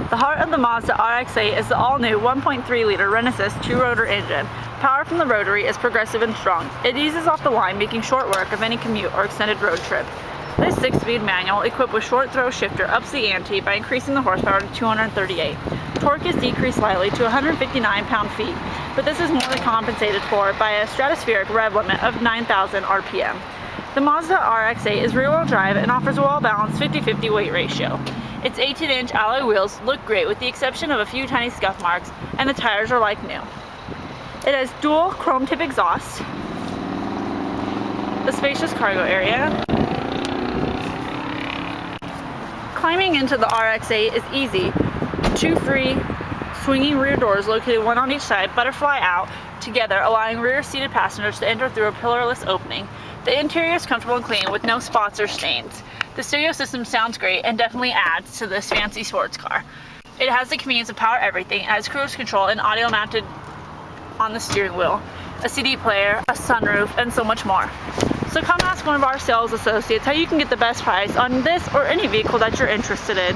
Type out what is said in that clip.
The heart of the Mazda RX-8 is the all-new 1.3-liter Renesas 2-rotor engine. Power from the rotary is progressive and strong. It eases off the line, making short work of any commute or extended road trip. This 6-speed manual, equipped with short throw shifter, ups the ante by increasing the horsepower to 238. Torque is decreased slightly to 159 pound-feet, but this is more than compensated for by a stratospheric rev limit of 9,000 RPM. The Mazda RX-8 is rear-wheel drive and offers a well-balanced 50-50 weight ratio. Its 18-inch alloy wheels look great with the exception of a few tiny scuff marks, and the tires are like new. It has dual chrome tip exhaust, a spacious cargo area. Climbing into the RX-8 is easy. 2 free swinging rear doors located one on each side butterfly out together, allowing rear-seated passengers to enter through a pillarless opening. The interior is comfortable and clean with no spots or stains. The stereo system sounds great and definitely adds to this fancy sports car. It has the convenience of power everything, as cruise control and audio mounted on the steering wheel, a CD player, a sunroof, and so much more. So come ask one of our sales associates how you can get the best price on this or any vehicle that you're interested in.